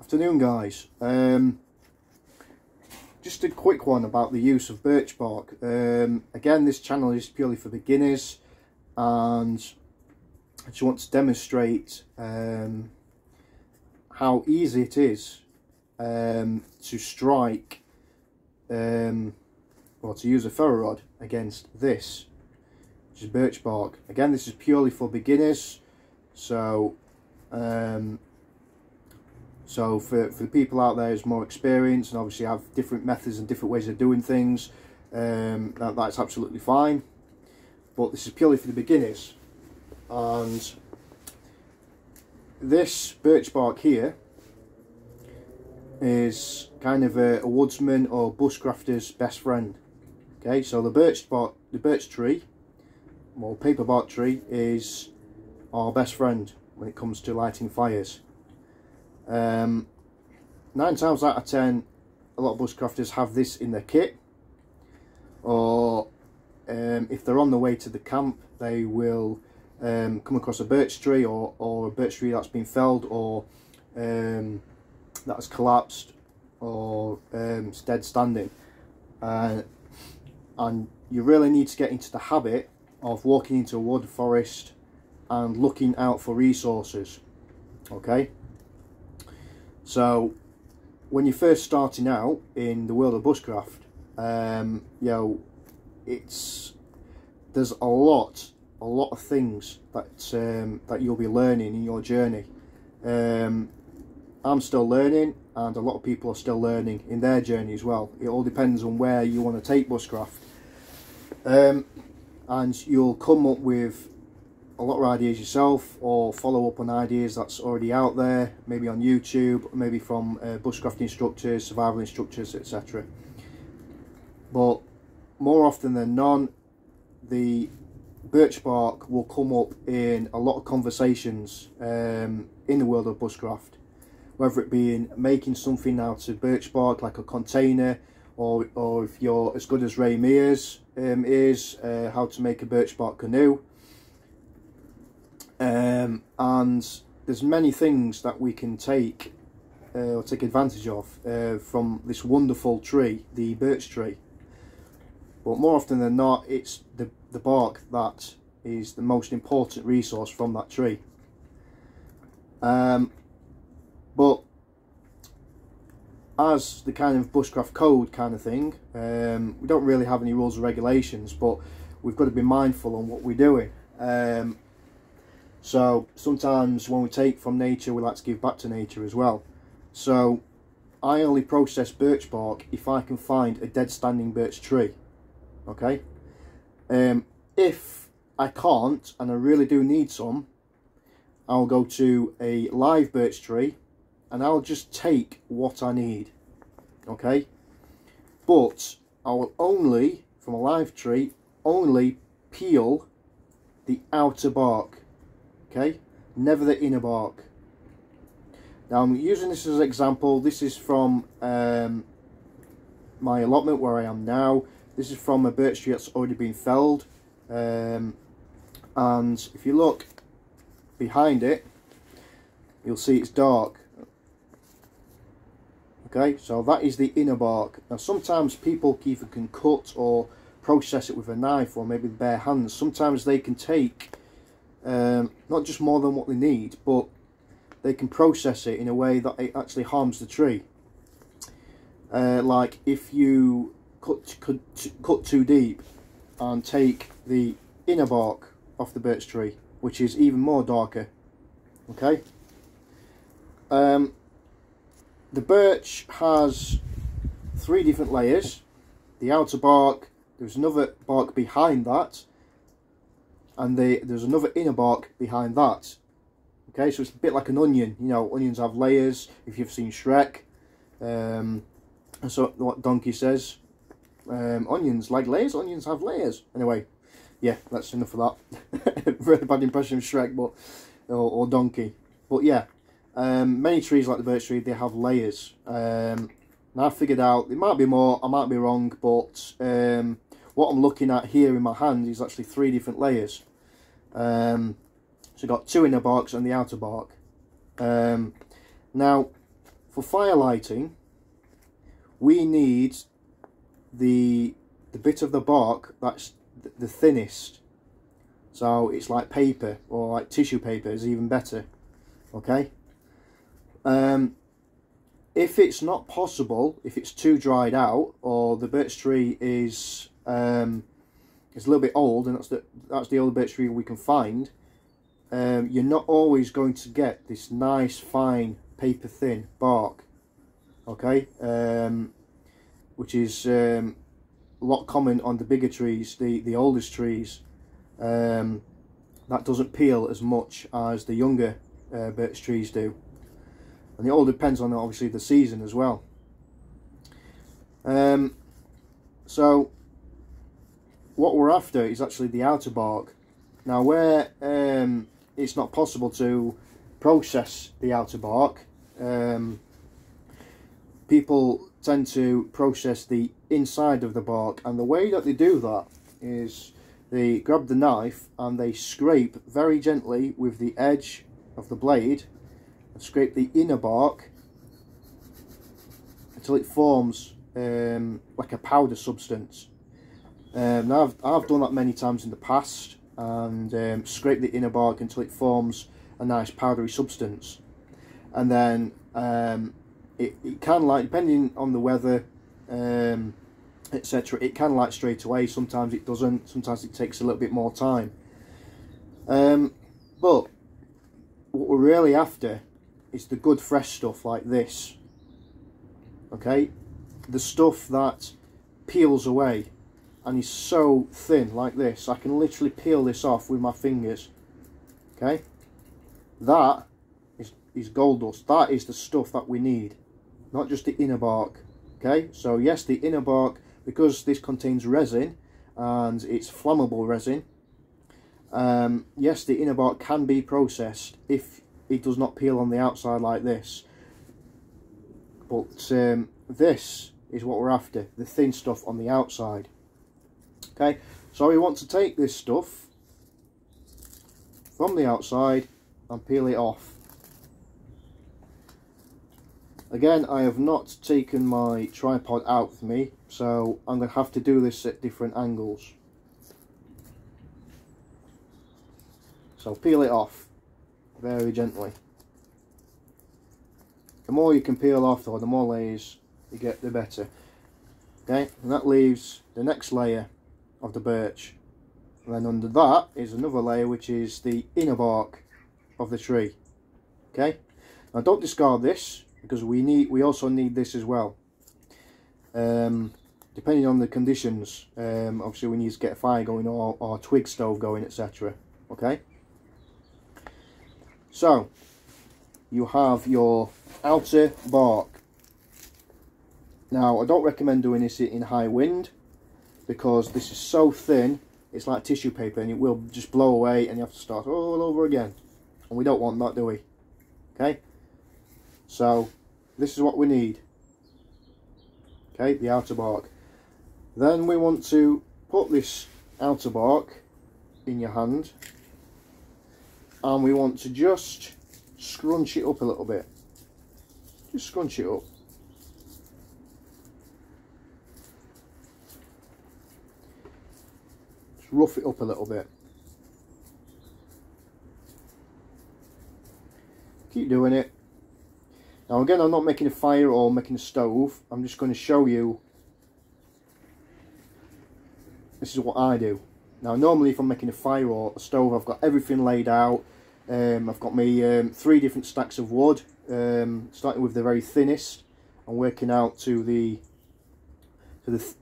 Afternoon, guys. Just a quick one about the use of birch bark. Again, this channel is purely for beginners, and I just want to demonstrate how easy it is to strike or to use a ferro rod against this, which is birch bark. Again, this is purely for beginners, so for the people out there who's more experienced and obviously have different methods and different ways of doing things, that's absolutely fine. But this is purely for the beginners. And this birch bark here is kind of a woodsman or bushcrafter's best friend. Okay, so the birch tree, or paper bark tree, is our best friend when it comes to lighting fires. 9 times out of 10, a lot of bushcrafters have this in their kit, or if they're on the way to the camp, they will come across a birch tree or a birch tree that's been felled, or that has collapsed, or is dead standing, and you really need to get into the habit of walking into a wood forest and looking out for resources. Okay, so when you're first starting out in the world of bushcraft, you know, there's a lot of things that you'll be learning in your journey. I'm still learning, and a lot of people are still learning in their journey as well. It all depends on where you want to take bushcraft, and you'll come up with a lot of ideas yourself, or follow up on ideas that's already out there, maybe on YouTube, maybe from bushcraft instructors, survival instructors, etc. But more often than not, the birch bark will come up in a lot of conversations in the world of bushcraft, whether it be in making something out of birch bark like a container, or if you're as good as Ray Mears is, how to make a birch bark canoe. And there's many things that we can take or take advantage of from this wonderful tree, the birch tree. But more often than not, it's the bark that is the most important resource from that tree. But as the kind of bushcraft code kind of thing, we don't really have any rules or regulations, but we've got to be mindful on what we're doing. So sometimes when we take from nature, we like to give back to nature as well. So I only process birch bark if I can find a dead standing birch tree. Okay, if I can't and I really do need some, I'll go to a live birch tree and I'll just take what I need. Okay, but I will only, from a live tree, only peel the outer bark. Okay, never the inner bark. Now I'm using this as an example. This is from my allotment where I am now. This is from a birch tree that's already been felled, and if you look behind it, you'll see it's dark. Okay, so that is the inner bark. Now sometimes people either can cut or process it with a knife, or maybe bare hands. Sometimes they can take not just more than what they need, but they can process it in a way that it actually harms the tree. Like if you cut too deep and take the inner bark off the birch tree, which is even more darker. Okay, the birch has 3 different layers. The outer bark, there's another bark behind that, and there's another inner bark behind that. Okay, so it's a bit like an onion. You know, onions have layers, if you've seen Shrek. And so what Donkey says, onions like layers, onions have layers. Anyway, yeah, that's enough of that. Really bad impression of Shrek, but or Donkey. But yeah, many trees like the birch tree, they have layers. And I figured out, it might be more, I might be wrong, but what I'm looking at here in my hand is actually 3 different layers. So you've got 2 inner barks and the outer bark. Now, for fire lighting, we need the bit of the bark that's the thinnest. So it's like paper, or like tissue paper is even better. Okay. If it's not possible, if it's too dried out, or the birch tree is a little bit old, and that's the old birch tree we can find, you're not always going to get this nice fine paper thin bark. Okay, which is a lot common on the bigger trees, the oldest trees. That doesn't peel as much as the younger birch trees do, and it all depends on obviously the season as well. So what we're after is actually the outer bark. Now, where it's not possible to process the outer bark, people tend to process the inside of the bark, and the way that they do that is they grab the knife and they scrape very gently with the edge of the blade, and scrape the inner bark until it forms like a powder substance. Now I've done that many times in the past, and scrape the inner bark until it forms a nice powdery substance, and then it can light, depending on the weather, etc. It can light straight away. Sometimes it doesn't. Sometimes it takes a little bit more time. But what we're really after is the good fresh stuff like this. Okay, the stuff that peels away and is so thin like this. I can literally peel this off with my fingers. Okay, that is gold dust. That is the stuff that we need, not just the inner bark. Okay, so yes, the inner bark, because this contains resin and it's flammable resin, yes, the inner bark can be processed if it does not peel on the outside like this. But this is what we're after, the thin stuff on the outside. Okay, so we want to take this stuff from the outside and peel it off. Again, I have not taken my tripod out with me, so I'm going to have to do this at different angles. So peel it off very gently. The more you can peel off, or the more layers you get, the better. Okay, and that leaves the next layer of the birch, and then under that is another layer, which is the inner bark of the tree. Okay, now don't discard this, because we also need this as well. Depending on the conditions, obviously we need to get a fire going, or a twig stove going, etc. Okay, so you have your outer bark. Now, I don't recommend doing this in high wind, because this is so thin, it's like tissue paper, and it will just blow away and you have to start all over again, and we don't want that, do we? Okay, so this is what we need. Okay, the outer bark. Then we want to put this outer bark in your hand, and we want to just scrunch it up a little bit. Just scrunch it up. Just rough it up a little bit. Keep doing it. Now again, I'm not making a fire or making a stove. I'm just going to show you. This is what I do. Now normally if I'm making a fire or a stove, I've got everything laid out. I've got my 3 different stacks of wood, starting with the very thinnest and working out to the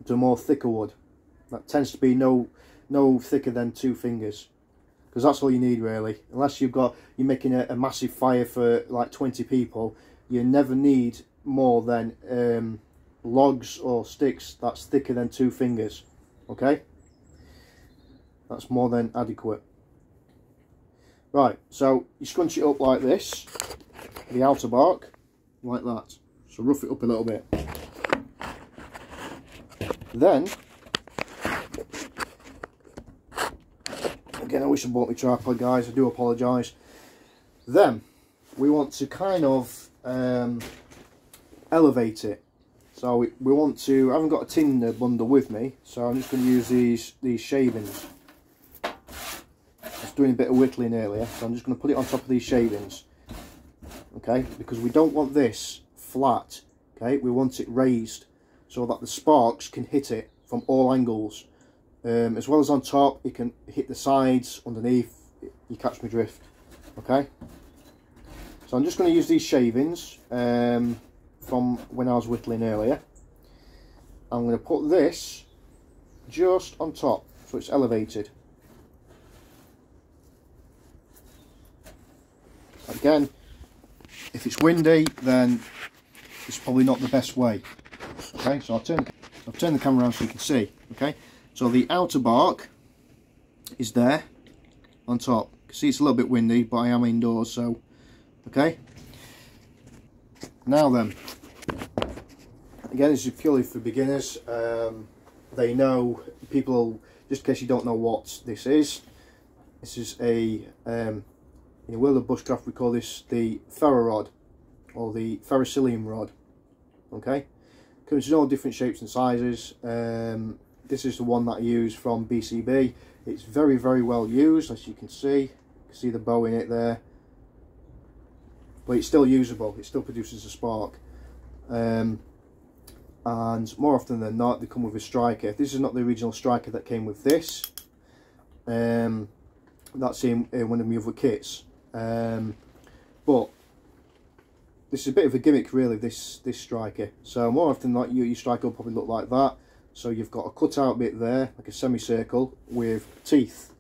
more thicker wood. That tends to be no thicker than 2 fingers, because that's all you need really. Unless you're making a massive fire for like 20 people, you never need more than logs or sticks that's thicker than 2 fingers. Okay, that's more than adequate. Right, so you scrunch it up like this, the outer bark, like that. So rough it up a little bit. Then, again, I wish I bought my tripod, guys, I do apologise. Then, we want to kind of elevate it. So we want to, I haven't got a tin bundle with me, so I'm just going to use these shavings. I was doing a bit of whittling earlier, so I'm just going to put it on top of these shavings. Okay, because we don't want this flat, okay, we want it raised so that the sparks can hit it from all angles. As well as on top, it can hit the sides, underneath, you catch my drift. Okay, so I'm just going to use these shavings from when I was whittling earlier. I'm going to put this just on top so it's elevated. Again, if it's windy, then it's probably not the best way. Okay, so I'll turn the camera around so you can see. Okay, so the outer bark is there on top. You can see it's a little bit windy, but I am indoors, so okay. Now then, again, this is purely for beginners. They know, people, just in case you don't know what this is a in the world of bushcraft we call this the ferro rod, or the ferrocilium rod. Okay, comes in all different shapes and sizes. This is the one that I use from BCB. It's very, very well used, as you can see. You can see the bow in it there, but it's still usable. It still produces a spark, and more often than not they come with a striker. This is not the original striker that came with this. That's in one of my other kits. But this is a bit of a gimmick, really, this striker. So more often than not, your striker will probably look like that. So you've got a cutout bit there, like a semicircle with teeth,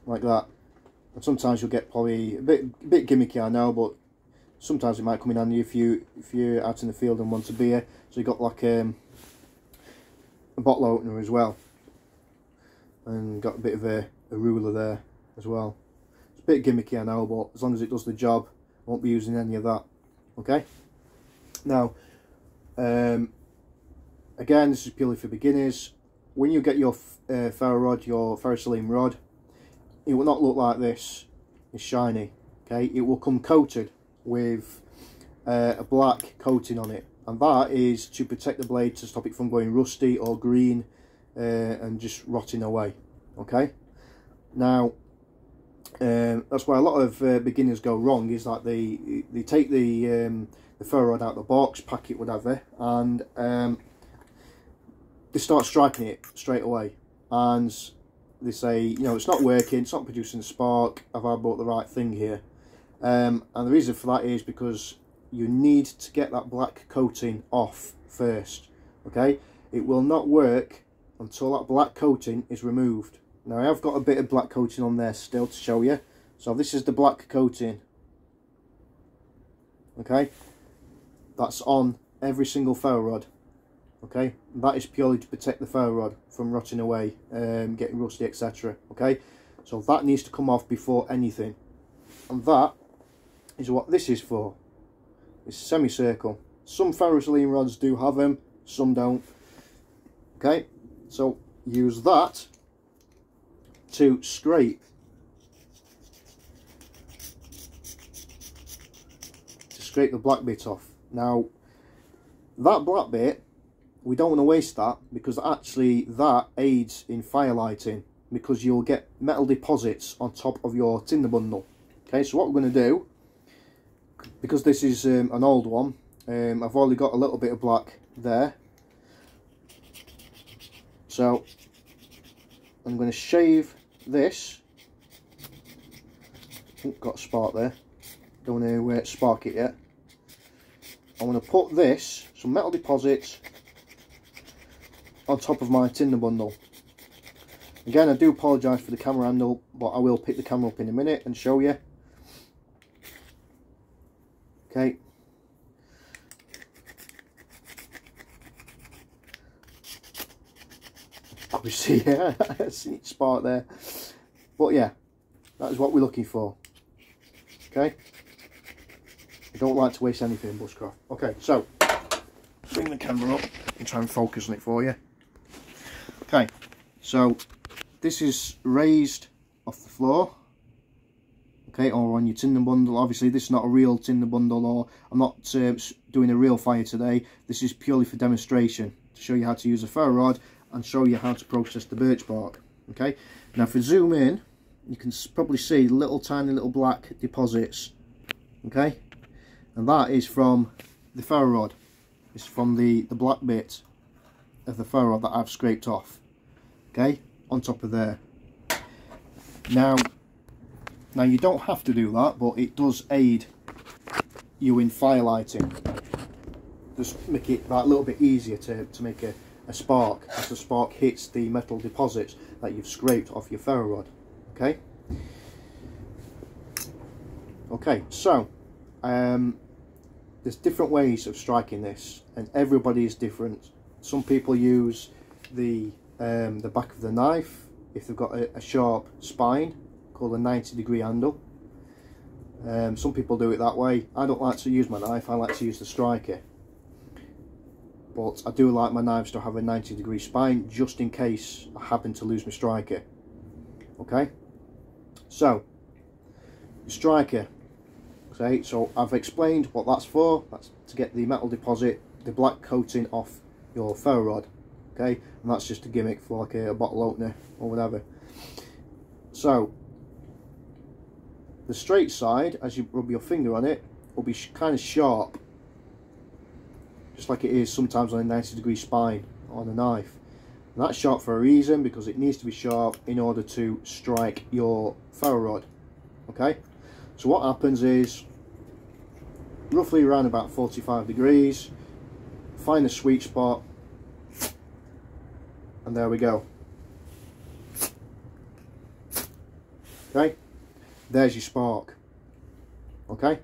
like that. And sometimes you'll get probably a bit gimmicky, I know, but sometimes it might come in handy if you're out in the field and want a beer. So you've got like a bottle opener as well, and got a bit of a ruler there as well. It's a bit gimmicky, I know, but as long as it does the job, I won't be using any of that. Okay. Now, again, this is purely for beginners. When you get your ferro rod, your ferrocilium rod, it will not look like this. It's shiny. Okay, it will come coated with a black coating on it, and that is to protect the blade, to stop it from going rusty or green and just rotting away. Okay. Now, that's why a lot of beginners go wrong, is that they take the ferro rod out of the box, pack it, whatever, and they start striking it straight away, and they say, you know, it's not working, it's not producing a spark, have I bought the right thing here? And the reason for that is because you need to get that black coating off first. Okay, it will not work until that black coating is removed. Now I have got a bit of black coating on there still to show you. So this is the black coating. Okay, that's on every single ferro rod. Okay, and that is purely to protect the ferro rod from rotting away, getting rusty, etc. Okay, so that needs to come off before anything, and that is what this is for. It's semicircle. Some ferrocilium rods do have them, some don't. Okay, so use that to scrape the black bit off. Now that black bit, we don't want to waste that, because actually that aids in fire lighting, because you'll get metal deposits on top of your tinder bundle. Okay, so what we're going to do, because this is an old one, I've only got a little bit of black there, so I'm going to shave this. Got a spark there, don't want to spark it yet. I'm going to put this, some metal deposits, on top of my tinder bundle. Again, I do apologise for the camera handle, but I will pick the camera up in a minute and show you. Okay. Obviously, yeah, I see it spark there. But yeah, that is what we're looking for. Okay. I don't like to waste anything in bushcraft. Okay, so bring the camera up and try and focus on it for you. Okay, so this is raised off the floor. okay, or on your tinder bundle. Obviously this is not a real tinder bundle, or I'm not doing a real fire today. This is purely for demonstration, to show you how to use a ferro rod and show you how to process the birch bark. Okay, now if we zoom in, you can probably see little tiny little black deposits, okay, and that is from the ferro rod. It's from the black bit of the ferro rod that I've scraped off, okay, on top of there. Now you don't have to do that, but it does aid you in firelighting. Just make it that little bit easier to make a spark as the spark hits the metal deposits that you've scraped off your ferro rod. Okay. Okay, so there's different ways of striking this, and everybody is different. Some people use the back of the knife if they've got a sharp spine, called a 90-degree handle. Some people do it that way. I don't like to use my knife, I like to use the striker. But I do like my knives to have a 90-degree spine, just in case I happen to lose my striker. Okay, so the striker. Okay, so I've explained what that's for. That's to get the metal deposit, the black coating off your ferro rod. Okay, and that's just a gimmick for like a bottle opener or whatever. So the straight side, as you rub your finger on it, will be kind of sharp, just like it is sometimes on a 90-degree spine on a knife. And that's sharp for a reason, because it needs to be sharp in order to strike your ferro rod. Okay, so what happens is, roughly around about 45 degrees, find the sweet spot, and there we go. Okay, there's your spark. Okay,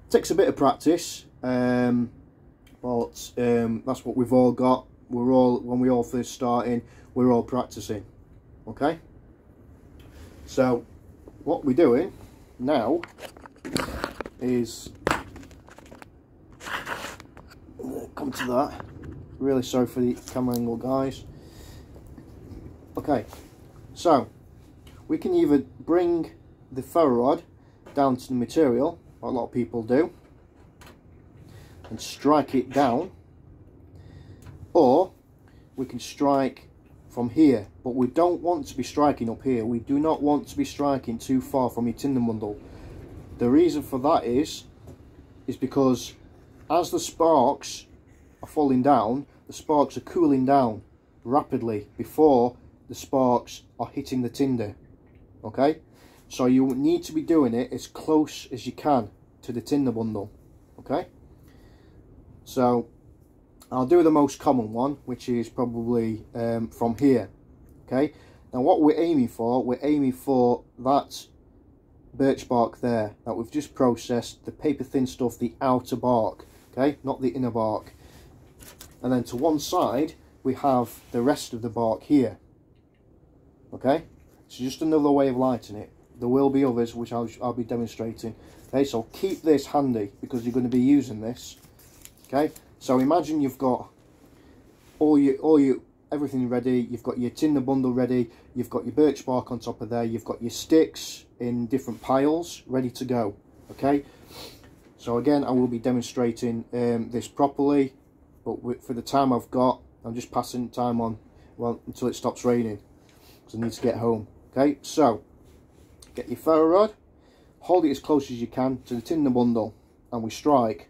takes a bit of practice, but that's what we've all got. When we all first starting, we're all practicing. Okay, so what we're doing now is, come to that, really sorry for the camera angle, guys. Okay, so we can either bring the ferro rod down to the material, like a lot of people do, and strike it down, or we can strike from here, but we don't want to be striking up here. We do not want to be striking too far from your tinder bundle. The reason for that is because as the sparks are falling down, the sparks are cooling down rapidly before the sparks are hitting the tinder. Okay, so you need to be doing it as close as you can to the tinder bundle. Okay, so I'll do the most common one, which is probably from here. Okay, now what we're aiming for that birch bark there that we've just processed, the paper thin stuff, the outer bark, okay, not the inner bark. And then to one side we have the rest of the bark here. Okay, so just another way of lighting it. There will be others which I'll be demonstrating. Okay, so keep this handy because you're going to be using this. Okay, so imagine you've got everything ready. You've got your tinder bundle ready. You've got your birch bark on top of there. You've got your sticks in different piles ready to go. Okay, so again, I will be demonstrating this properly, but for the time I've got, I'm just passing time on, well, until it stops raining, because I need to get home. Okay, so get your ferro rod, hold it as close as you can to the tinder bundle, and we strike.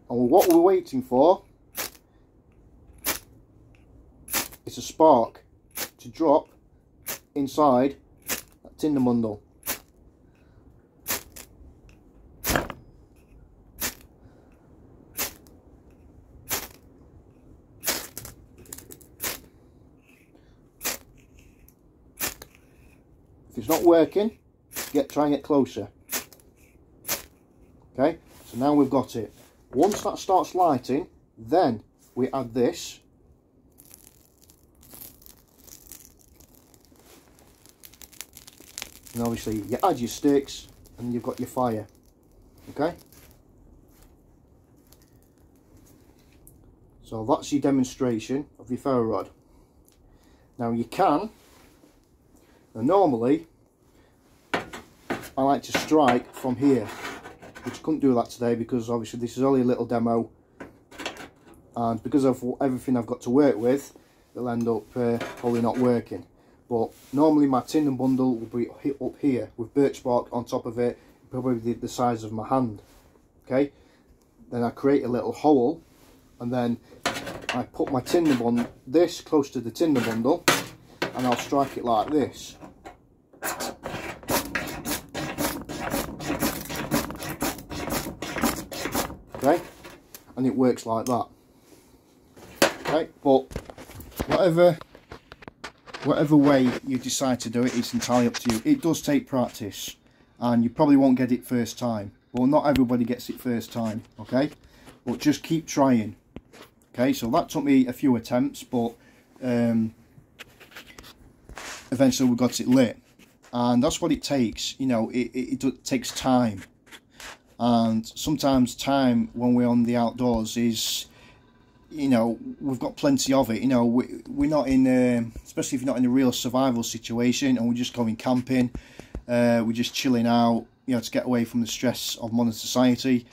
And what we're waiting for is a spark to drop inside that tinder bundle. If it's not working, try and get closer. Okay, so now we've got it. Once that starts lighting, then we add this. And obviously you add your sticks and you've got your fire. Okay, So that's your demonstration of your ferro rod. Now you can, and normally I like to strike from here, which I couldn't do that today because obviously this is only a little demo, and because of everything I've got to work with, it'll end up probably not working. But normally my tin and bundle will be up here with birch bark on top of it, probably the size of my hand. Okay, then I create a little hole, and then I put my tinder bundle this close to the tinder bundle, and I'll strike it like this. Okay, and it works like that. Okay, but whatever way you decide to do it, it's entirely up to you. It does take practice, and you probably won't get it first time. Well, not everybody gets it first time, okay? But just keep trying. Okay, so that took me a few attempts, but eventually we got it lit. And that's what it takes, you know, it takes time. And sometimes time when we're on the outdoors is, you know, we've got plenty of it. You know, we're not in, especially if you're not in a real survival situation and we're just going camping, we're just chilling out, you know, to get away from the stress of modern society.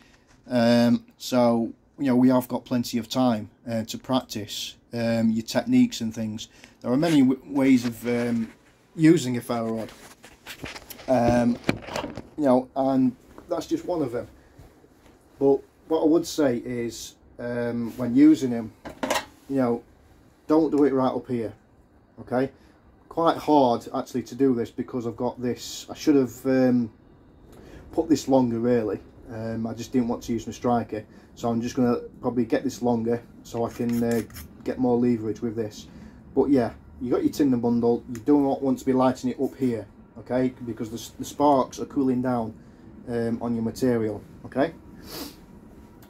So, you know, we have got plenty of time to practice your techniques and things. There are many ways of using a ferro rod, you know, and that's just one of them. But what I would say is, when using them, you know, don't do it right up here. Okay, quite hard actually to do this because I've got this. I should have put this longer really. I just didn't want to use my striker, so I'm just going to probably get this longer so I can get more leverage with this. But yeah, you got your tinder bundle. You do not want to be lighting it up here, okay, because the sparks are cooling down on your material. Okay,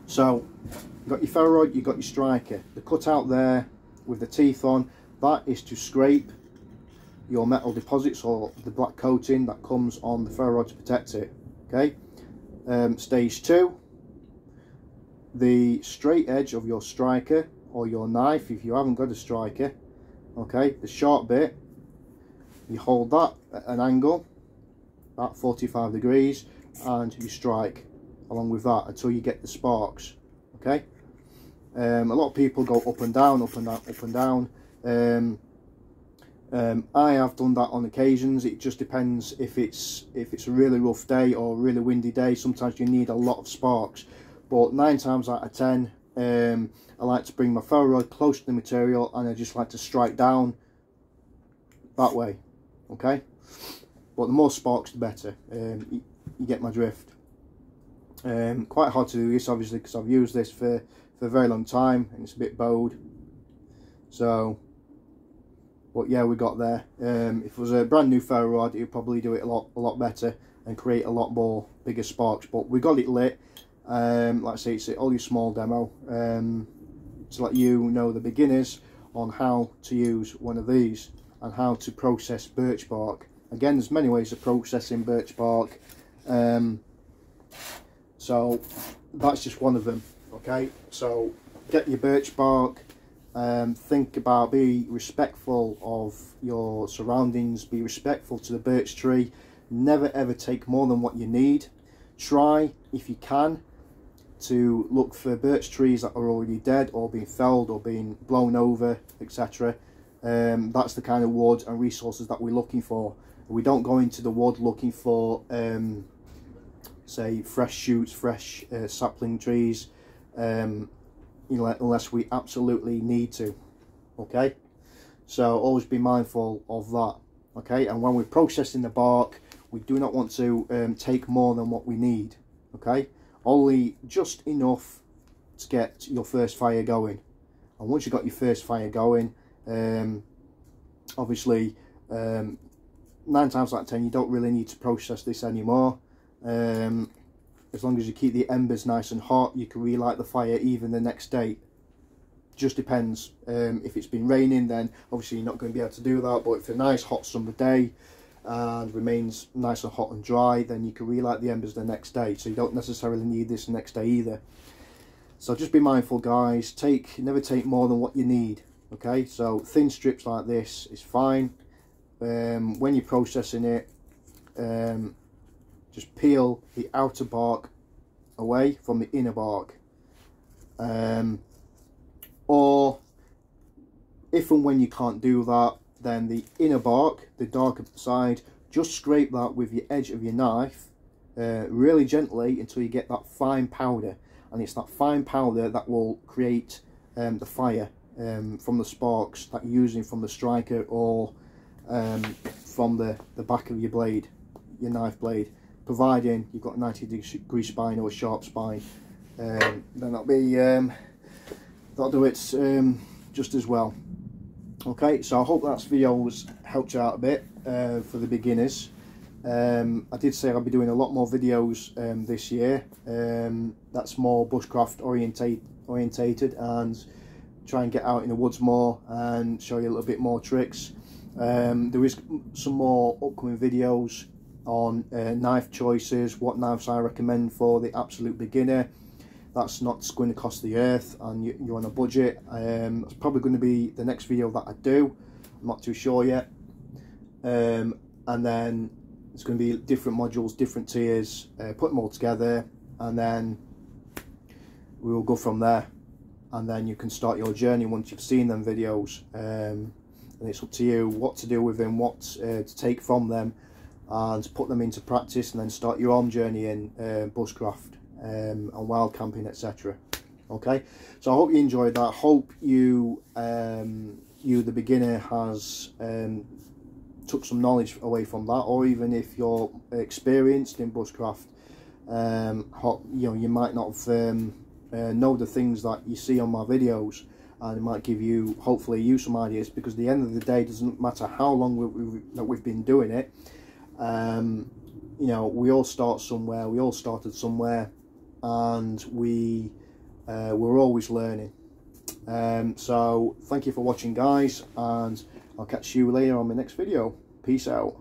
so you've got your ferro rod, you've got your striker. The cutout there with the teeth on, that is to scrape your metal deposits or the black coating that comes on the ferro rod to protect it. Okay. Stage 2, the straight edge of your striker or your knife if you haven't got a striker, okay, the sharp bit, you hold that at an angle at 45 degrees and you strike along with that until you get the sparks. Okay, a lot of people go up and down, up and down, up and down. I have done that on occasions. It just depends if it's a really rough day or a really windy day. Sometimes you need a lot of sparks, but 9 times out of 10 I like to bring my ferro rod close to the material and I just like to strike down that way. Okay, but the more sparks the better. You get my drift. Quite hard to do this obviously because I've used this for a very long time and it's a bit bowed, so but yeah, we got there. If it was a brand new ferro rod, it would probably do it a lot better and create a lot more bigger sparks. But we got it lit. Like I say, it's only a small demo to let you know, the beginners, on how to use one of these and how to process birch bark. Again, there's many ways of processing birch bark, so that's just one of them. Okay, so get your birch bark. Think about, be respectful of your surroundings, be respectful to the birch tree. Never ever take more than what you need. Try, if you can, to look for birch trees that are already dead or being felled or being blown over, etc. That's the kind of wood and resources that we're looking for. We don't go into the wood looking for say fresh shoots, fresh sapling trees, you know, unless we absolutely need to. Okay, so always be mindful of that. Okay, and when we're processing the bark, we do not want to take more than what we need. Okay, only just enough to get your first fire going. And once you've got your first fire going, obviously 9 times out of 10 you don't really need to process this anymore. As long as you keep the embers nice and hot, you can relight the fire even the next day. Just depends. If it's been raining, then obviously you're not going to be able to do that. But if it's a nice hot summer day and remains nice and hot and dry, then you can relight the embers the next day. So you don't necessarily need this the next day either. So just be mindful, guys. Never take more than what you need. Okay, so thin strips like this is fine. When you're processing it, just peel the outer bark away from the inner bark. Or if and when you can't do that, then the inner bark, the darker side, just scrape that with the edge of your knife really gently until you get that fine powder. And it's that fine powder that will create the fire from the sparks that you're using from the striker or from the back of your blade, your knife blade, providing you've got a 90-degree spine or a sharp spine. Then that'll do it just as well. Okay, so I hope that video has helped you out a bit for the beginners. I did say I'll be doing a lot more videos this year. That's more bushcraft orientated, and try and get out in the woods more and show you a little bit more tricks. There is some more upcoming videos on knife choices, what knives I recommend for the absolute beginner. That's not going to cost the earth and you're on a budget. It's probably going to be the next video that I do. I'm not too sure yet. And then it's going to be different modules, different tiers, put them all together, and then we will go from there. And then you can start your journey once you've seen them videos. And it's up to you what to do with them, what to take from them, and put them into practice, and then start your own journey in bushcraft and wild camping, etc. Okay, so I hope you enjoyed that. Hope you, the beginner, has took some knowledge away from that, or even if you're experienced in bushcraft, you might not have know the things that you see on my videos, and it might give you, hopefully, some ideas, because at the end of the day, it doesn't matter how long we've been doing it. You know, we all start somewhere, we all started somewhere, and we're always learning. So thank you for watching, guys, and I'll catch you later on my next video. Peace out.